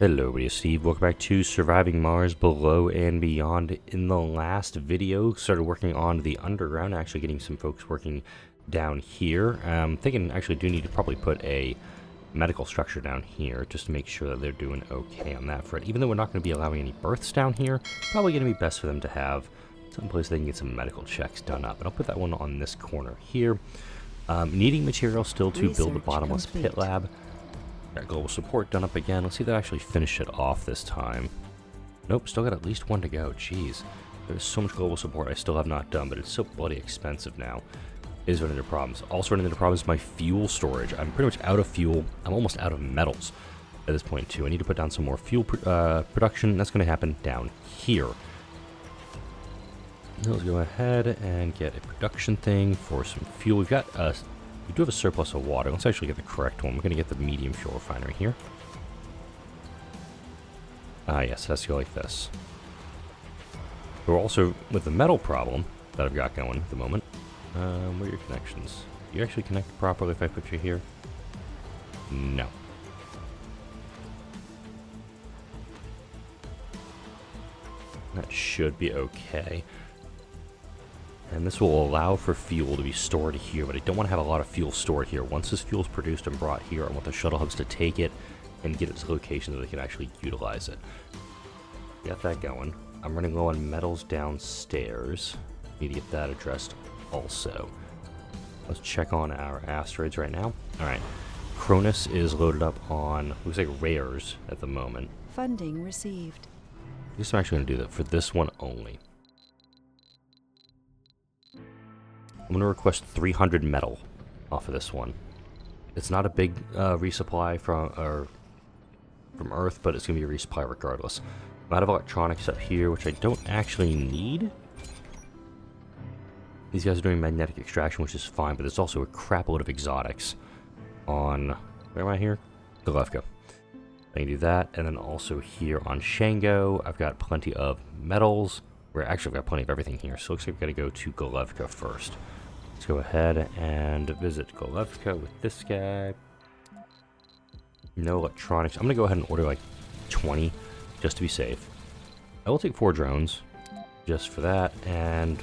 Hello, everybody, it's Steve. Welcome back to Surviving Mars Below and Beyond. In the last video, started working on the underground, actually getting some folks working down here. I'm thinking actually do need to probably put a medical structure down here just to make sure that they're doing okay on that front. Even though we're not going to be allowing any births down here, probably going to be best for them to have someplace they can get some medical checks done up. And I'll put that one on this corner here. Needing material still to build the bottomless pit lab. Got global support done up again. Let's see if that actually finished it off this time. Nope, still got at least one to go. Jeez. There's so much global support I still have not done, but it's so bloody expensive now. Is running into problems. Also running into problems is my fuel storage. I'm pretty much out of fuel. I'm almost out of metals at this point too. I need to put down some more fuel production. That's going to happen down here. Let's go ahead and get a production thing for some fuel. We've got we do have a surplus of water. Let's actually get the correct one. We're going to get the medium fuel refinery here. Yes, it has to go like this. We're also, with the metal problem that I've got going at the moment, what are your connections? Do you actually connect properly if I put you here? No. That should be okay. And this will allow for fuel to be stored here, but I don't want to have a lot of fuel stored here. Once this fuel is produced and brought here, I want the shuttle hubs to take it and get it to locations so they can actually utilize it. Got that going. I'm running low on metals downstairs. Need to get that addressed also. Let's check on our asteroids right now. Alright. Cronus is loaded up on, looks like rares at the moment. Funding received. I guess I'm actually going to do that for this one only. I'm going to request 300 metal off of this one. It's not a big resupply from Earth, but it's going to be a resupply regardless. I'm out of electronics up here, which I don't actually need. These guys are doing magnetic extraction, which is fine, but there's also a crap load of exotics on... Where am I here? Golevka. I can do that, and then also here on Shango, I've got plenty of metals. We're actually got plenty of everything here, so it looks like we've got to go to Golevka first. Let's go ahead and visit Golevka with this guy. No electronics. I'm going to go ahead and order like 20 just to be safe. I will take 4 drones just for that, and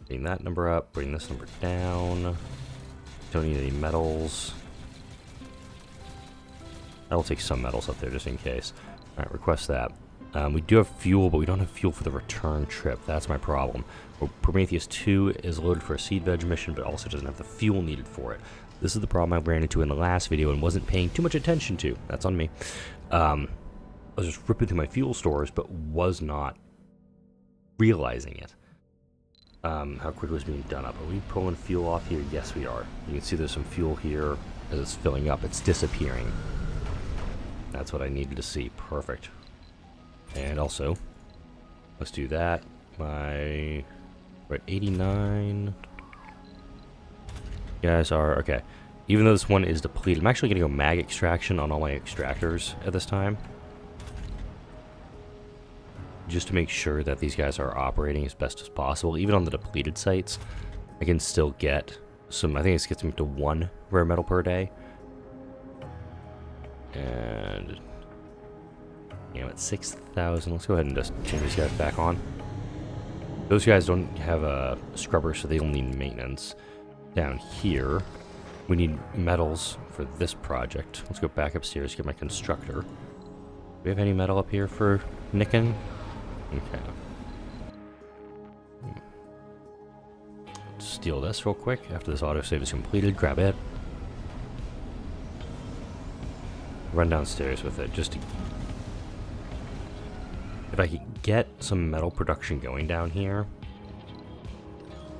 bring that number up, bring this number down. Don't need any metals. I will take some metals up there just in case. Alright, request that. We do have fuel, but we don't have fuel for the return trip. That's my problem. Prometheus 2 is loaded for a seed veg mission, but also doesn't have the fuel needed for it. This is the problem I ran into in the last video and wasn't paying too much attention to. That's on me. I was just ripping through my fuel stores, but was not realizing it. How quickly it was being done up. Are we pulling fuel off here? Yes, we are. You can see there's some fuel here as it's filling up. It's disappearing. That's what I needed to see. Perfect. And also, let's do that. We're at 89. You guys are, okay. Even though this one is depleted, I'm actually going to go mag extraction on all my extractors at this time. Just to make sure that these guys are operating as best as possible. Even on the depleted sites, I can still get some, I think this gets me to 1 rare metal per day. And... you know, at 6,000, let's go ahead and just change these guys back on. Those guys don't have a scrubber, so they don't need maintenance. Down here, we need metals for this project. Let's go back upstairs, get my constructor. Do we have any metal up here for nicking? Okay. Steal this real quick after this autosave is completed. Grab it. Run downstairs with it just to... If I could get some metal production going down here,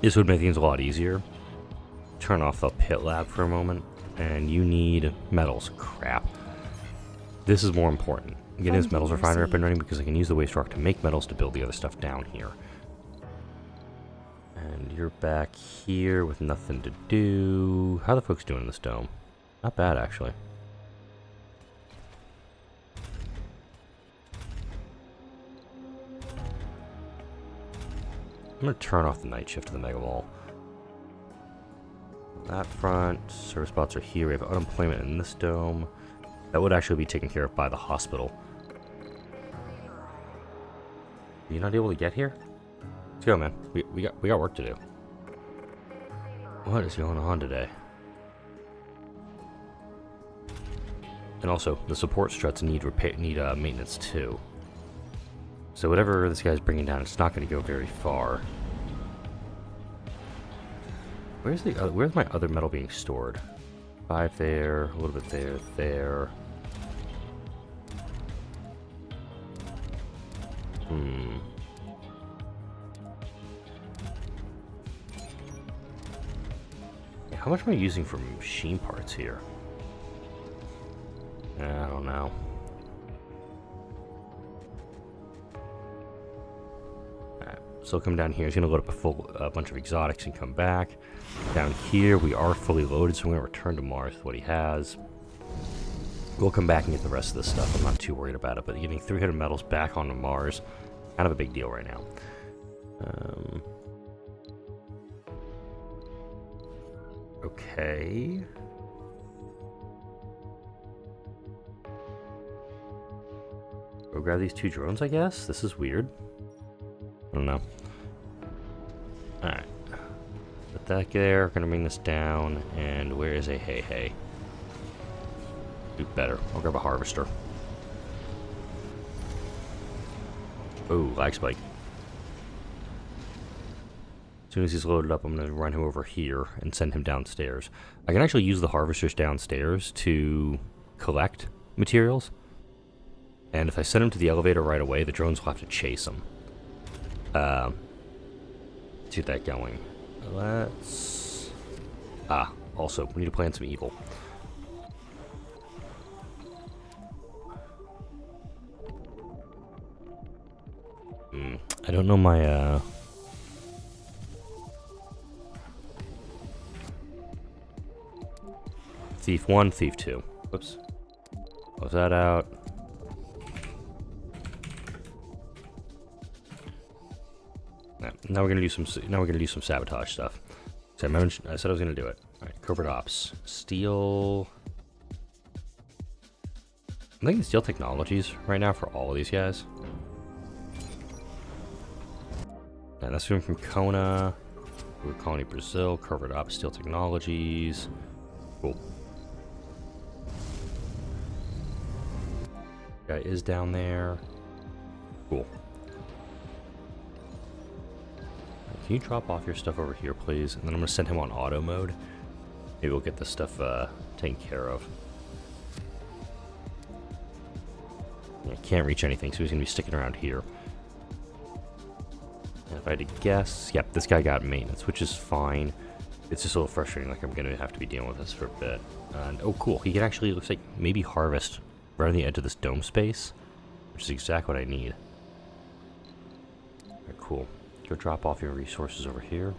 this would make things a lot easier. Turn off the pit lab for a moment, and you need metals. Crap. This is more important. Getting this metals refinery up and running because I can use the waste rock to make metals to build the other stuff down here. And you're back here with nothing to do. How are the folks doing in this dome? Not bad, actually. I'm going to turn off the night shift of the Mega Mall. That front, service spots are here. We have unemployment in this dome. That would actually be taken care of by the hospital. Are you not able to get here? Let's go, man. We got work to do. What is going on today? And also, the support struts need maintenance too. So whatever this guy's bringing down, it's not going to go very far. Where's my other metal being stored? 5 there, a little bit there, there. How much am I using for machine parts here? I don't know. Alright, so he'll come down here. He's going to load up a bunch of exotics and come back. Down here, we are fully loaded, so we're going to return to Mars with what he has. We'll come back and get the rest of this stuff. I'm not too worried about it, but getting 300 metals back onto Mars, kind of a big deal right now. Okay. Go grab these 2 drones, I guess? This is weird. I don't know. Alright. Put that there. Gonna bring this down. And where is a hey? Do better. I'll grab a harvester. Oh, lag spike. As soon as he's loaded up, I'm going to run him over here and send him downstairs. I can actually use the harvesters downstairs to collect materials. And if I send him to the elevator right away, the drones will have to chase him. Let's get that going. Let's... also, we need to plan some evil. I don't know my, Thief 1, Thief 2. Whoops. Close that out. Now we're gonna do some. Now we're gonna do some sabotage stuff. So I said I was gonna do it. All right, covert ops. Steal. I'm thinking Steel Technologies right now for all of these guys. And that's from Kona. We're Colony Brazil. Covert ops. Steel Technologies. Cool. Guy is down there. Cool. Can you drop off your stuff over here, please? And then I'm going to send him on auto mode. Maybe we'll get this stuff taken care of. I can't reach anything, so he's going to be sticking around here. And if I had to guess, yep, this guy got maintenance, which is fine. It's just a little frustrating, like I'm going to have to be dealing with this for a bit. And, oh, cool. He can actually, looks like, maybe harvest right on the edge of this dome space, which is exactly what I need. Alright, cool. Go drop off your resources over here.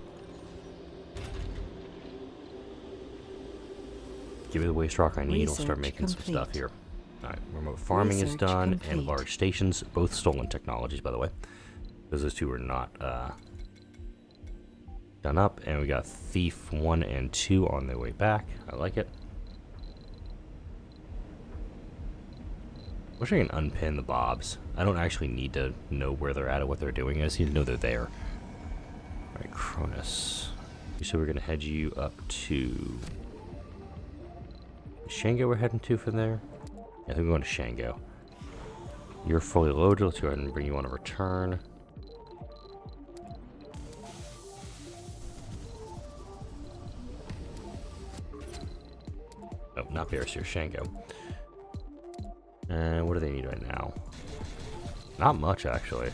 Give me the waste rock I need. We'll start making some stuff here. Alright, remote farming is done, and large stations, both stolen technologies, by the way. Because those two are not done up, and we got Thief 1 and 2 on their way back. I like it. Wish I can unpin the bobs. I don't actually need to know where they're at or what they're doing. I just need to know they're there. Alright, Cronus. So we're going to head you up to... Shango we're heading to from there? Yeah, I think we're going to Shango. You're fully loaded. Let's go ahead and bring you on a return. Oh, not Bearseer, Shango. And what do they need right now? Not much, actually.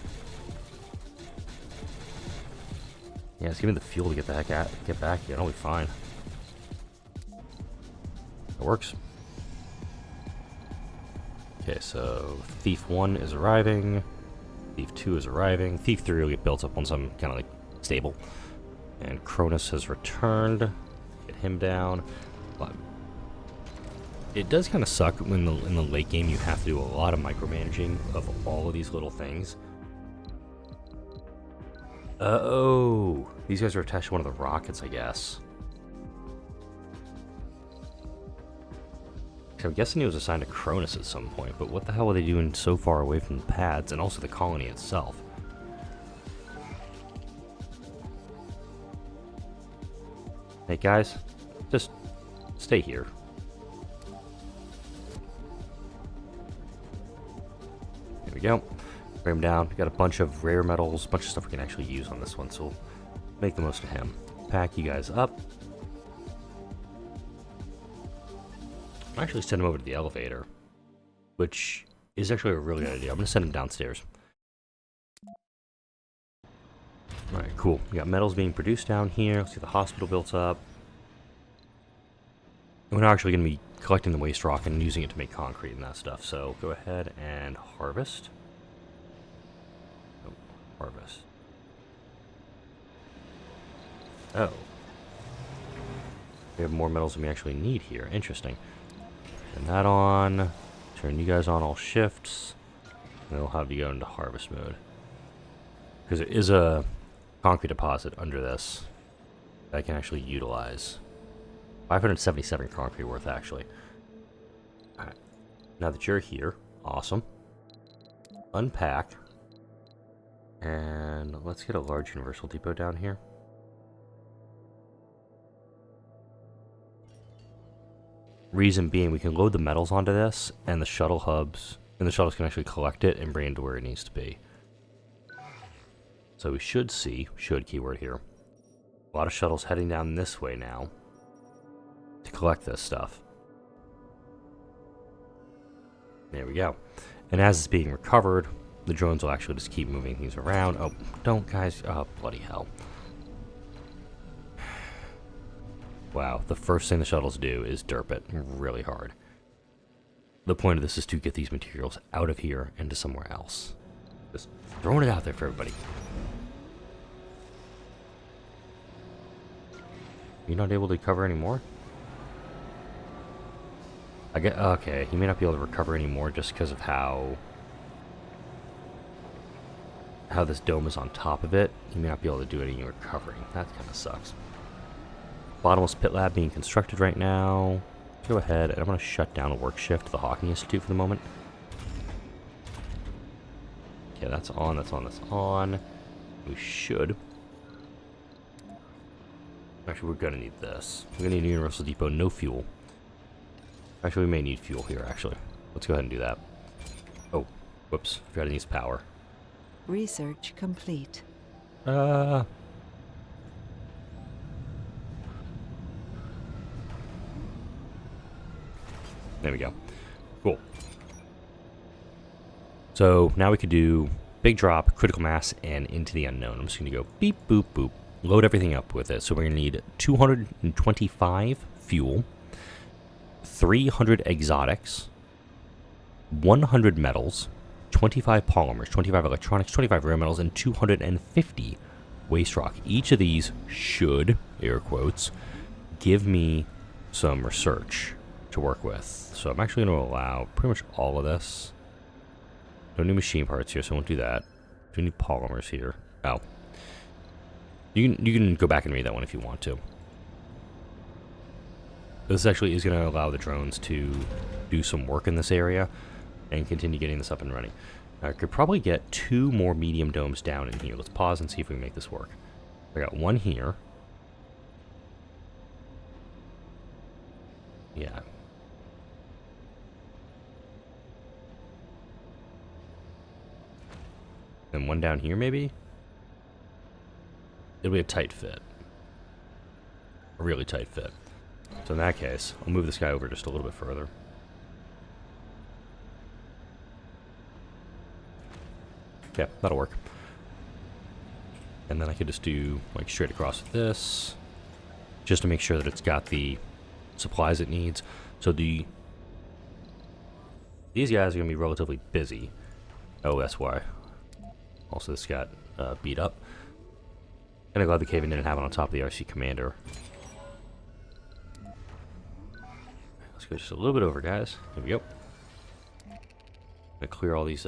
Yeah, just give me the fuel to get the heck out, get back here. It'll be fine. It works. Okay, so Thief 1 is arriving. Thief 2 is arriving. Thief 3 will get built up once I'm kind of like stable. And Cronus has returned. Get him down. But it does kind of suck when in the late game you have to do a lot of micromanaging of all of these little things. Oh, these guys are attached to one of the rockets, I guess. I'm guessing he was assigned to Cronus at some point, but what the hell are they doing so far away from the pads and also the colony itself? Hey guys, just stay here. There we go. Bring him down. We got a bunch of rare metals, a bunch of stuff we can actually use on this one, so we'll make the most of him. Pack you guys up. I'll actually send him over to the elevator, which is actually a really good idea. I'm going to send him downstairs. Alright, cool. We got metals being produced down here. Let's get the hospital built up. We're not actually going to be collecting the waste rock and using it to make concrete and that stuff, so go ahead and harvest. Oh, harvest. Oh. We have more metals than we actually need here. Interesting. Turn that on. Turn you guys on all shifts. And we'll have you go into harvest mode. Because there is a concrete deposit under this that I can actually utilize. 577 concrete worth, actually. Alright. Now that you're here, awesome. Unpack. And let's get a large universal depot down here. Reason being, we can load the metals onto this, and the shuttle hubs, and the shuttles can actually collect it and bring it to where it needs to be. So we should see, keyword here, a lot of shuttles heading down this way now to collect this stuff. There we go. And as it's being recovered, the drones will actually just keep moving things around. Oh, don't guys, oh bloody hell. Wow, the first thing the shuttles do is derp it really hard. The point of this is to get these materials out of here and to somewhere else. Just throwing it out there for everybody. You're not able to recover anymore? I get, okay, you may not be able to recover anymore just because of how this dome is on top of it. You may not be able to do any recovering. That kind of sucks. Bottomless pit lab being constructed right now. Go ahead, and I'm going to shut down a work shift to the Hawking Institute for the moment. Okay, that's on, that's on, that's on. We should. Actually, we're going to need this. We're going to need a Universal Depot, no fuel. Actually, we may need fuel here, actually. Let's go ahead and do that. Oh, whoops, forgot to use power. Research complete. There we go. Cool. So now we could do big drop, critical mass, and into the unknown. I'm just going to go beep, boop, boop. Load everything up with it. So we're going to need 225 fuel, 300 exotics, 100 metals, 25 polymers, 25 electronics, 25 rare metals, and 250 waste rock. Each of these should, air quotes, give me some research to work with. So I'm actually going to allow pretty much all of this. No new machine parts here, so I won't do that. Do need polymers here. Oh. You can go back and read that one if you want to. This actually is going to allow the drones to do some work in this area and continue getting this up and running. I could probably get 2 more medium domes down in here. Let's pause and see if we can make this work. I got one here. Yeah. And one down here, maybe? It'll be a tight fit. A really tight fit. So in that case, I'll move this guy over just a little bit further. Okay, that'll work. And then I could just do, like, straight across with this, just to make sure that it's got the supplies it needs. So these guys are going to be relatively busy. Oh, that's why. Also, this got beat up. Kind of glad the Cave-In didn't have it on top of the RC Commander. Let's go just a little bit over, guys. There we go. Gonna clear all these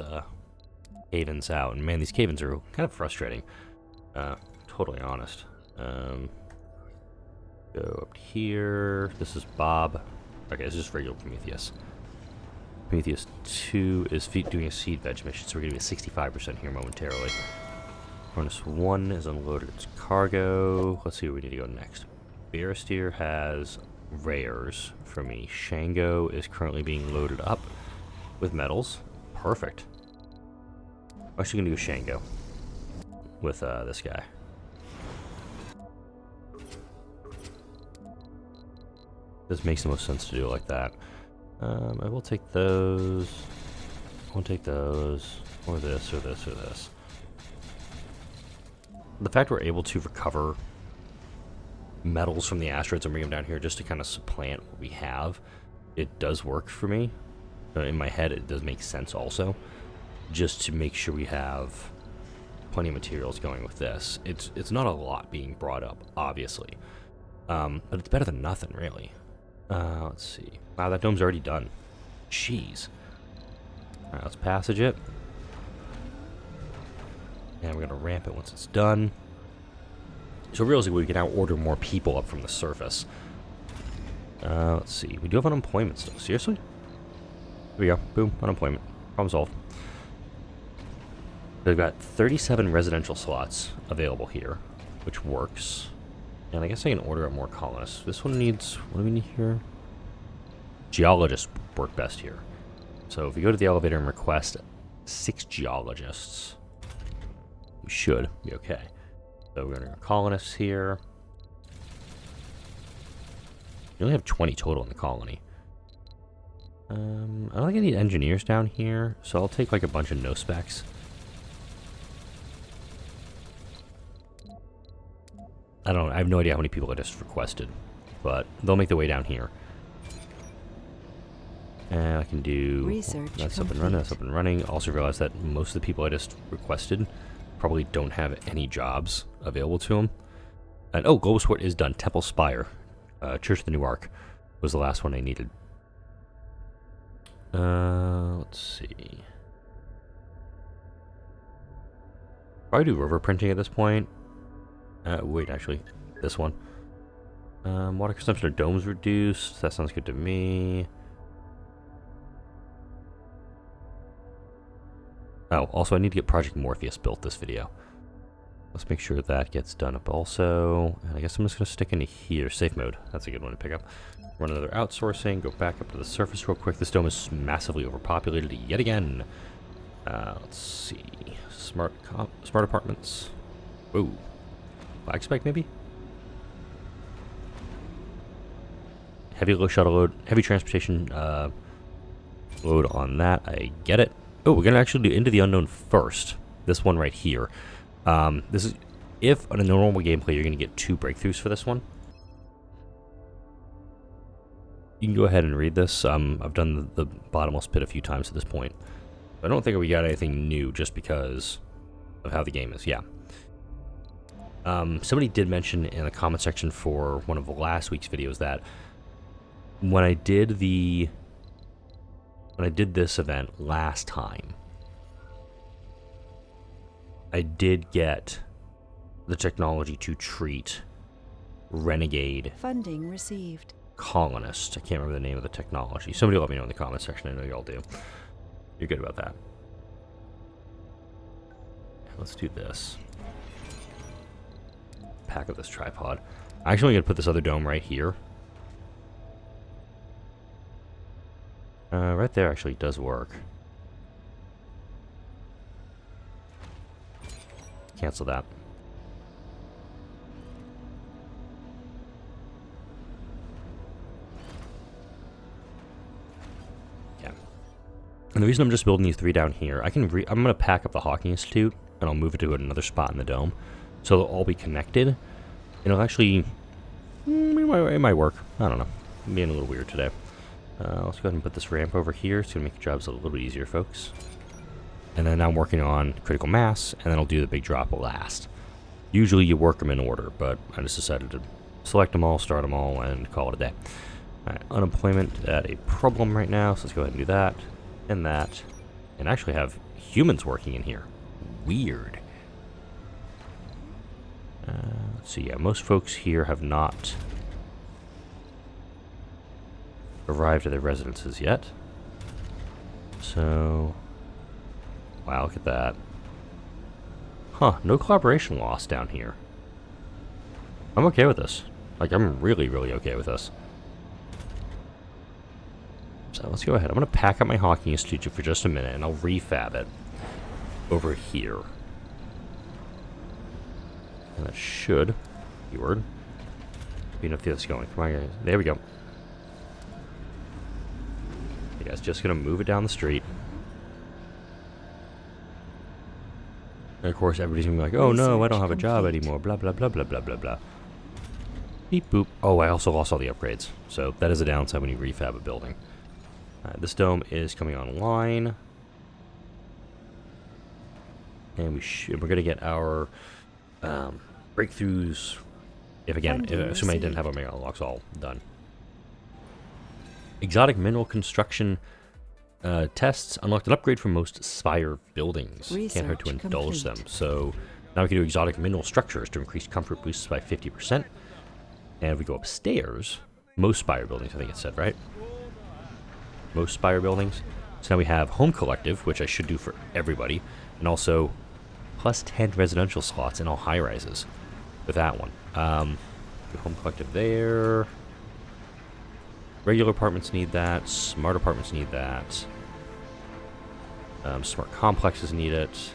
cave-ins out. And man, these cave-ins are kind of frustrating. Totally honest. Go up here. This is Bob. Okay, this is just regular Prometheus. Prometheus 2 is doing a seed veg mission, so we're going to be at 65% here momentarily. Furnace 1 is unloaded its cargo. Let's see where we need to go next. Barrister has rares for me. Shango is currently being loaded up with metals. Perfect. I'm actually going to do Shango with this guy. This makes the most sense to do it like that. I will take those. I won't take those. Or this, or this, or this. The fact we're able to recover metals from the asteroids and bring them down here just to kind of supplant what we have, it does work for me. In my head, it does make sense also. Just to make sure we have plenty of materials going with this. It's not a lot being brought up, obviously. But it's better than nothing, really. Let's see. Wow, that dome's already done. Jeez. Alright, let's passage it. And we're going to ramp it once it's done. So realistically, we can now order more people up from the surface. Let's see. We do have unemployment still. Seriously? Here we go. Boom. Unemployment. Problem solved. We've got 37 residential slots available here, which works. And I guess I can order up more colonists. This one needs... What do we need here? Geologists work best here. So if we go to the elevator and request 6 geologists, we should be okay. So we're going to go colonists here. We only have 20 total in the colony. I don't think I need engineers down here, so I'll take like a bunch of no specs. I don't know, I have no idea how many people I just requested, but they'll make their way down here. And I can do... Research that's complete. up and running, that's up and running. Also realize that most of the people I just requested probably don't have any jobs available to them. And oh, Global Sport is done. Temple Spire. Church of the New Ark was the last one I needed. Let's see. Probably do river printing at this point. Wait, actually, this one. Water consumption of domes reduced. That sounds good to me. Oh, also I need to get Project Morpheus built this video. Let's make sure that gets done up also. And I guess I'm just going to stick into here. Safe mode. That's a good one to pick up. Run another outsourcing. Go back up to the surface real quick. This dome is massively overpopulated yet again. Let's see. Smart apartments. Ooh. Flag spec maybe? Heavy low shuttle load. Heavy transportation load on that. I get it. Oh, we're going to actually do Into the Unknown first. This one right here. This is, if on a normal gameplay, you're going to get 2 breakthroughs for this one. You can go ahead and read this. I've done the bottomless pit a few times at this point. I don't think we got anything new just because of how the game is. Yeah. Somebody did mention in the comment section for one of the last week's videos that when I did this event last time, I did get the technology to treat renegade Funding received. colonists. I can't remember the name of the technology. Somebody let me know in the comment section. I know y'all do. You're good about that. Let's do this. Pack up this tripod. I'm actually going to put this other dome right here. Right there actually does work. Cancel that. Yeah. And the reason I'm just building these 3 down here, I'm going to pack up the Hawking Institute and I'll move it to another spot in the dome, so they'll all be connected. And it'll actually, it might work. I don't know. I'm being a little weird today. Let's go ahead and put this ramp over here. It's going to make your jobs a little bit easier, folks. And then I'm working on critical mass, and then I'll do the big drop last. Usually you work them in order, but I just decided to select them all, start them all, and call it a day. Alright, unemployment at a problem right now, so let's go ahead and do that, and actually have humans working in here. Weird. Let's see, yeah, most folks here have not arrived at their residences yet. So, wow, look at that. Huh, no collaboration loss down here. I'm okay with this. Like, I'm really, really okay with this. So let's go ahead. I'm going to pack up my Hockey Institute for just a minute, and I'll refab it over here. And that should, keyword, be enough to get this going. Come on, guys. There we go. You guys just going to move it down the street. And of course, everybody's going to be like, oh no, I don't have a job anymore. Blah, blah, blah, blah, blah, blah, blah. Beep, boop. Oh, I also lost all the upgrades. So that is a downside when you refab a building. This dome is coming online. And we're going to get our breakthroughs, assuming I didn't have Omega locks all done. Exotic mineral construction tests unlocked an upgrade for most Spire buildings. Can't hurt to indulge them. So now we can do exotic mineral structures to increase comfort boosts by 50%. And if we go upstairs, most Spire buildings, I think it said, right? Most Spire buildings. So now we have Home Collective, which I should do for everybody, and also plus 10 residential slots in all high-rises with that one. Home Collective there. Regular apartments need that. Smart apartments need that. Smart complexes need it.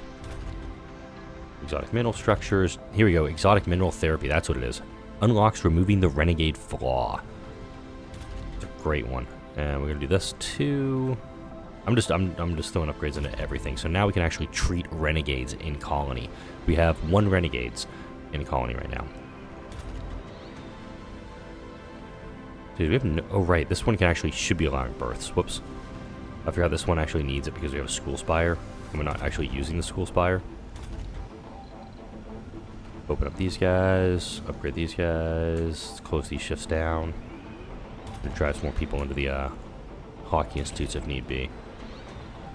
Exotic mineral structures. Here we go. Exotic mineral therapy. That's what it is. Unlocks removing the renegade flaw. It's a great one. And we're gonna do this too. I'm just throwing upgrades into everything. So now we can actually treat renegades in colony. We have 1 renegades in colony right now. Dude, we have no, oh right, this one should be allowing births. Whoops. I forgot this one actually needs it because we have a school spire and we're not actually using the school spire. Open up these guys, upgrade these guys, close these shifts down. It drives more people into the Hockey Institutes if need be.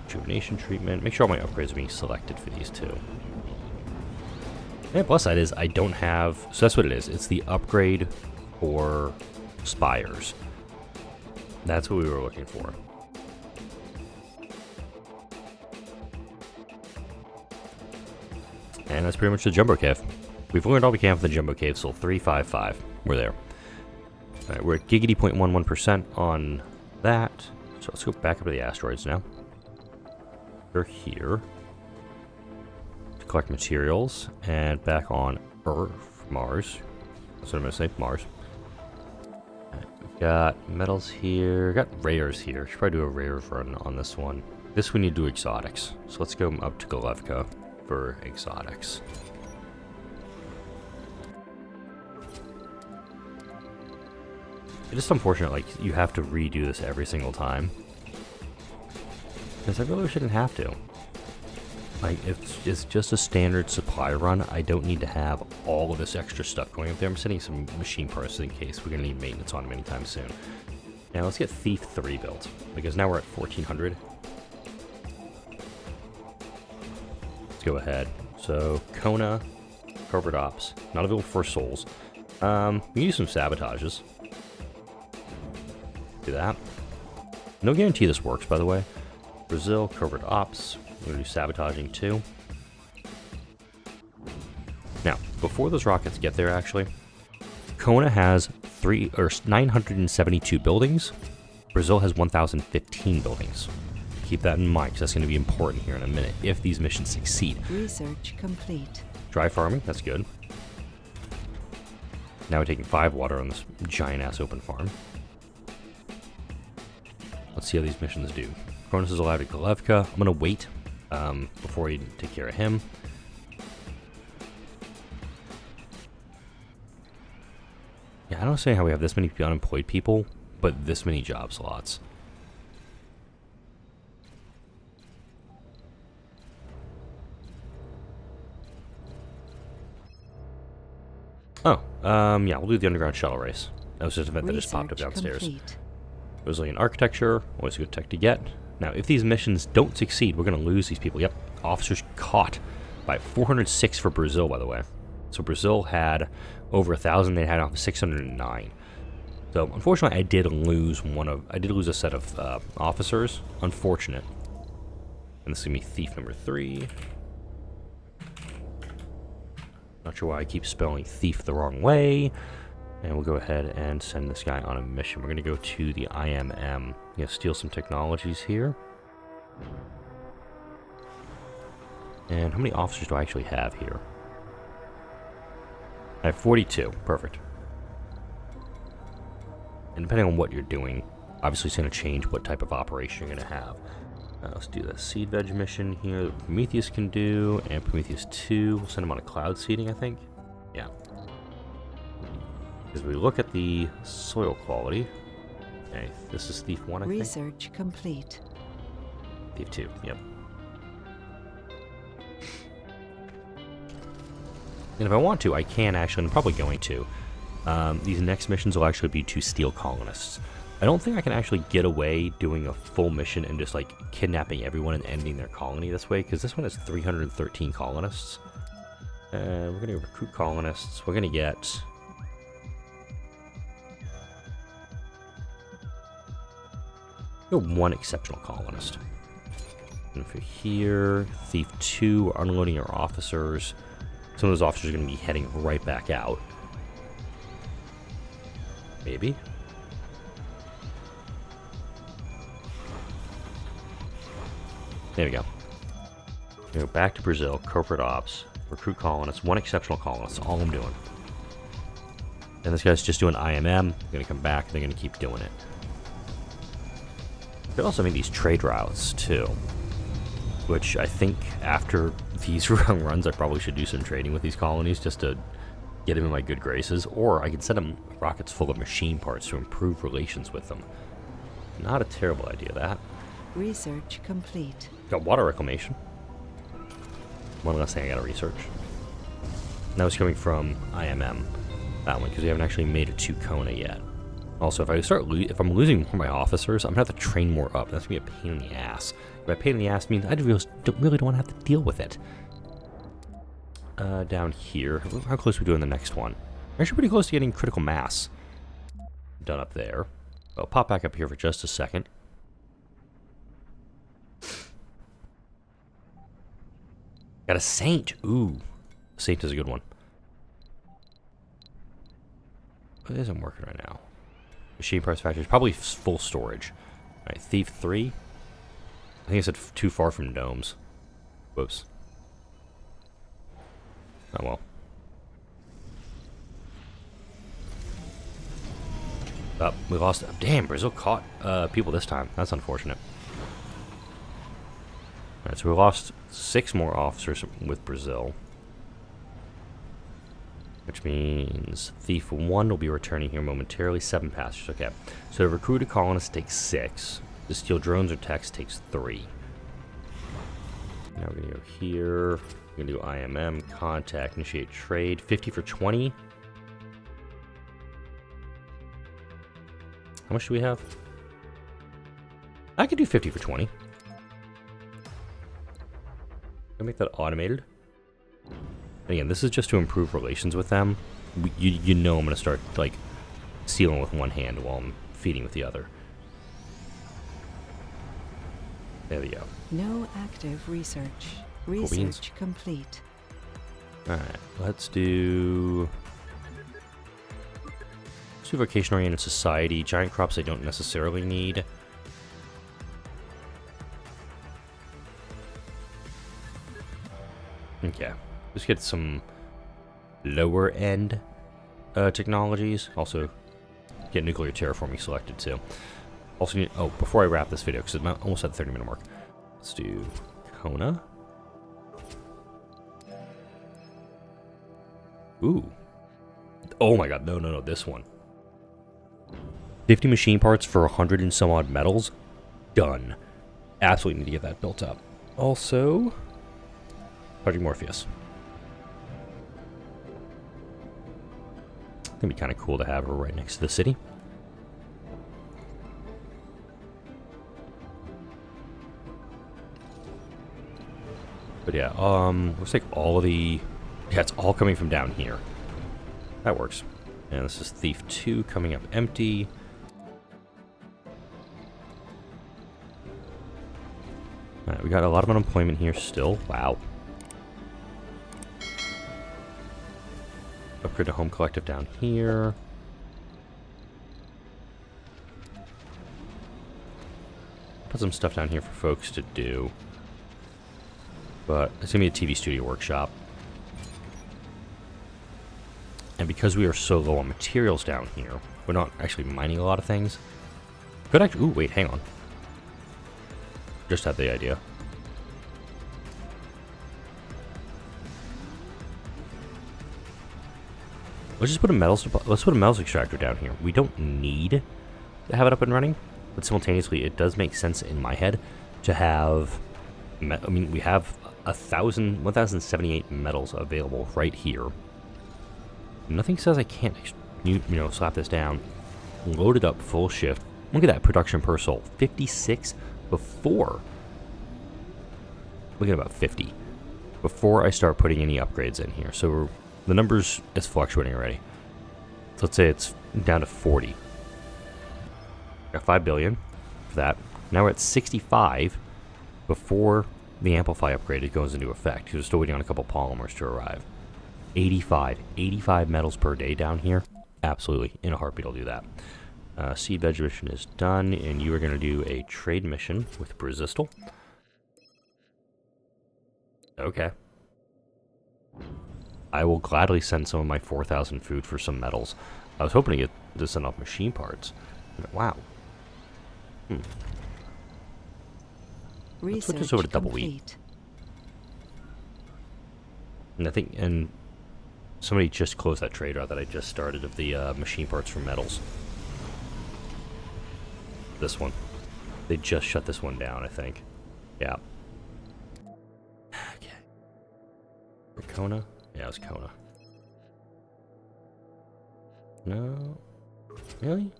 Rejuvenation treatment. Make sure all my upgrades are being selected for these two. And plus side is I don't have, so that's what it is. It's the upgrade for spires. That's what we were looking for. And that's pretty much the Jumbo Cave. We've learned all we can from the Jumbo Cave, so 355. We're there. Alright, we're at giggity 0.11% on that. So let's go back up to the asteroids now. We're here to collect materials and back on Earth, Mars. That's what I'm going to say, Mars. Right, we've got metals here. We've got rares here. Should probably do a rares run on this one. This we need to do exotics. So let's go up to Galevka for exotics. It's just unfortunate, like, you have to redo this every single time. Because I really shouldn't have to. Like, it's just a standard supply run. I don't need to have all of this extra stuff going up there. I'm sending some machine parts in case we're going to need maintenance on them anytime soon. Now, let's get Thief 3 built. Because now we're at 1400. Let's go ahead. So, Kona, Covert Ops, not available for souls. We can use some sabotages. Do that. No guarantee this works, by the way. Brazil, Covert Ops. We're going to do sabotaging too. Now, before those rockets get there, actually, Kona has 972 buildings. Brazil has 1,015 buildings. Keep that in mind, because that's going to be important here in a minute if these missions succeed. Research complete. Dry farming, that's good. Now we're taking 5 water on this giant-ass open farm. Let's see how these missions do. Cronus is allowed at Galevka. I'm going to wait before we take care of him. Yeah, I don't understand how we have this many unemployed people, but this many job slots. Oh, yeah, we'll do the underground shuttle race. That was just an event that just popped up downstairs. Complete. Resilient architecture, always a good tech to get. Now, if these missions don't succeed, we're going to lose these people. Yep, officers caught by 406 for Brazil, by the way. So Brazil had over 1,000, they had off 609. So unfortunately, I did lose a set of officers. Unfortunate. And this is gonna be thief number 3. Not sure why I keep spelling thief the wrong way. And we'll go ahead and send this guy on a mission. We're gonna go to the IMM. Steal some technologies here. And how many officers do I actually have here? I have 42. Perfect. And depending on what you're doing, obviously it's going to change what type of operation you're going to have. Let's do the seed veg mission here that Prometheus can do, and Prometheus 2. We'll send him on a cloud seeding, I think. Yeah. As we look at the soil quality, okay, this is Thief 1, I think. Research complete. Thief 2, yep. And if I want to, I can actually, I'm probably going to. These next missions will actually be to steal colonists. I don't think I can actually get away doing a full mission and just like kidnapping everyone and ending their colony this way, because this one has 313 colonists. We're going to recruit colonists. We're going to get... one exceptional colonist. And for here, Thief 2, we're unloading our officers. Some of those officers are going to be heading right back out. Maybe. There we go. Go back to Brazil, corporate ops, recruit colonists, one exceptional colonist. That's all I'm doing. And this guy's just doing IMM. They're going to come back. They're going to keep doing it. Could also make these trade routes too, which I think after these runs, I probably should do some trading with these colonies just to get them in my good graces, or I could send them rockets full of machine parts to improve relations with them. Not a terrible idea, that. Research complete. Got water reclamation. One less thing I gotta research. And that was coming from IMM, that one, because we haven't actually made it to Kona yet. Also, if I'm losing more of my officers, I'm gonna have to train more up. That's gonna be a pain in the ass. By pain in the ass means I really don't want to have to deal with it. Down here, how close are we doing the next one? We're actually pretty close to getting critical mass done up there. I'll pop back up here for just a second. Got a saint. Ooh, saint is a good one. It isn't working right now. Machine parts factory is probably full storage. All right, Thief 3. I think I said too far from domes. Whoops. Oh well. Oh, we lost. Damn, Brazil caught people this time. That's unfortunate. Alright, so we lost 6 more officers with Brazil. Which means Thief 1 will be returning here momentarily. 7 passengers. Okay. So to recruit a colonist takes 6. To steal drones or techs takes 3. Now we're going to go here. We're going to do IMM, contact, initiate trade. 50 for 20. How much do we have? I could do 50 for 20. I'll make that automated. And again, this is just to improve relations with them. You know I'm going to start, like, stealing with one hand while I'm feeding with the other. There we go. No active research. Research complete. Alright, let's do vocation-oriented society. Giant crops I don't necessarily need. Okay, let's get some lower end technologies. Also, get nuclear terraforming selected too. Also, need, before I wrap this video, because it's almost at the 30-minute mark, let's do Kona. Ooh. Oh my god, no, this one. 50 machine parts for 100 and some odd metals. Done. Absolutely need to get that built up. Also, Project Morpheus. It'd be kind of cool to have her right next to the city. But yeah, looks like all of the... Yeah, it's all coming from down here. That works. And this is Thief 2 coming up empty. Alright, we got a lot of unemployment here still. Wow. Upgrade to Home Collective down here. Put some stuff down here for folks to do. But it's going to be a TV studio workshop. And because we are so low on materials down here, we're not actually mining a lot of things. Could actually... Ooh, wait, hang on. Just had the idea. Let's just put a metals extractor down here. We don't need to have it up and running, but simultaneously it does make sense in my head to have... I mean, we have 1,078 metals available right here. Nothing says I can't, you know, slap this down. Load it up full shift. Look at that production per soul. 56 before. Look at about 50. Before I start putting any upgrades in here. So the numbers is fluctuating already. So let's say it's down to 40. Got 5 billion for that. Now we're at 65 before the Amplify upgrade goes into effect. Because we're still waiting on a couple polymers to arrive. 85 metals per day down here. Absolutely, in a heartbeat I'll do that. Seed veg mission is done, and you are going to do a trade mission with Brazistal. Okay. I will gladly send some of my 4,000 food for some metals. I was hoping to get this enough machine parts. Wow. Let's switch this over to double wheat. And I think, and somebody just closed that trade route that I just started of the machine parts for metals. This one. They just shut this one down, I think. Yeah. Okay. Or Kona? Yeah, it was Kona. No. Really?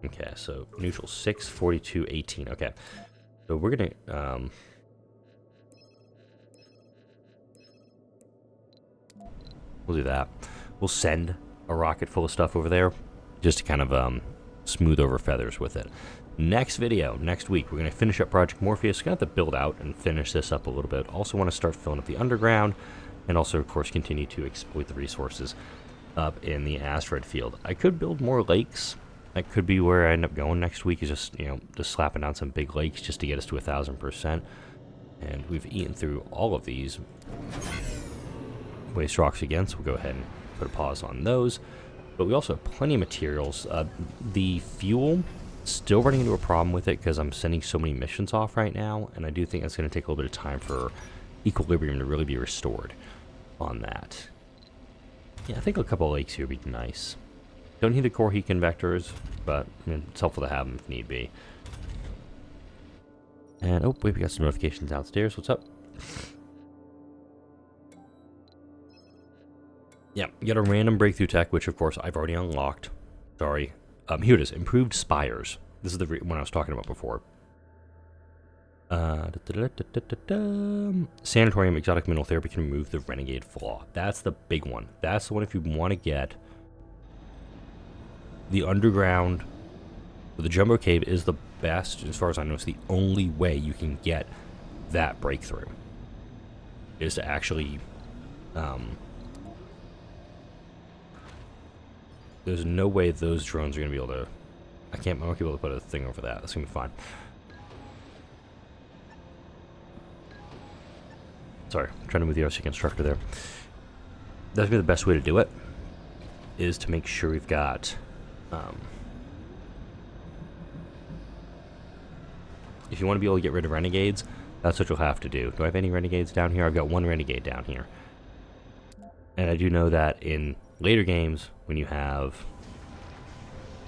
Okay, so neutral 6, 42, 18. Okay. So we're going to... we'll do that. We'll send a rocket full of stuff over there just to kind of smooth over feathers with it. Next video, next week, we're going to finish up Project Morpheus. We're going to have to build out and finish this up a little bit. Also want to start filling up the underground and also, of course, continue to exploit the resources up in the asteroid field. I could build more lakes. That could be where I end up going next week, is just, you know, just slapping down some big lakes just to get us to 1,000%. And we've eaten through all of these. Waste rocks again, so we'll go ahead and put a pause on those. But we also have plenty of materials. The fuel, still running into a problem with it because I'm sending so many missions off right now, and I do think that's going to take a little bit of time for equilibrium to really be restored on that. Yeah, I think a couple of lakes here would be nice. Don't need the core heat convectors, but I mean, it's helpful to have them if need be. And, oh, wait, we got some notifications downstairs. What's up? Yeah, you got a random breakthrough tech, which, of course, I've already unlocked. Sorry. Here it is. Improved spires. This is the one I was talking about before. Sanatorium exotic mineral therapy can remove the renegade flaw. That's the big one. That's the one if you want to get the underground. The Jumbo Cave is the best, as far as I know. It's the only way you can get that breakthrough. Is to actually... there's no way those drones are going to be able to... I won't be able to put a thing over that. That's going to be fine. Sorry, I'm trying to move the RC constructor there. That's going to be the best way to do it, is to make sure we've got... if you want to be able to get rid of renegades, that's what you'll have to do. Do I have any renegades down here? I've got one renegade down here. And I do know that in later games, when you have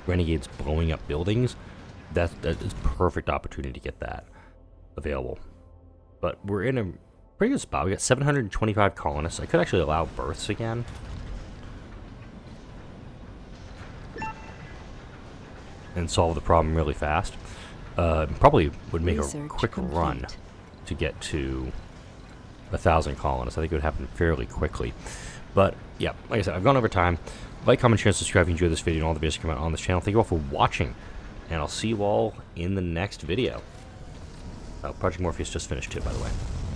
renegades blowing up buildings, that is perfect opportunity to get that available. But we're in a pretty good spot. We got 725 colonists. I could actually allow births again. And solve the problem really fast. Probably would make a quick run to get to 1,000 colonists. I think it would happen fairly quickly. But yeah, like I said, I've gone over time. Like, comment, share, and subscribe if you enjoyed this video and all the videos that come out on this channel. Thank you all for watching, and I'll see you all in the next video. Project Morpheus just finished too, by the way.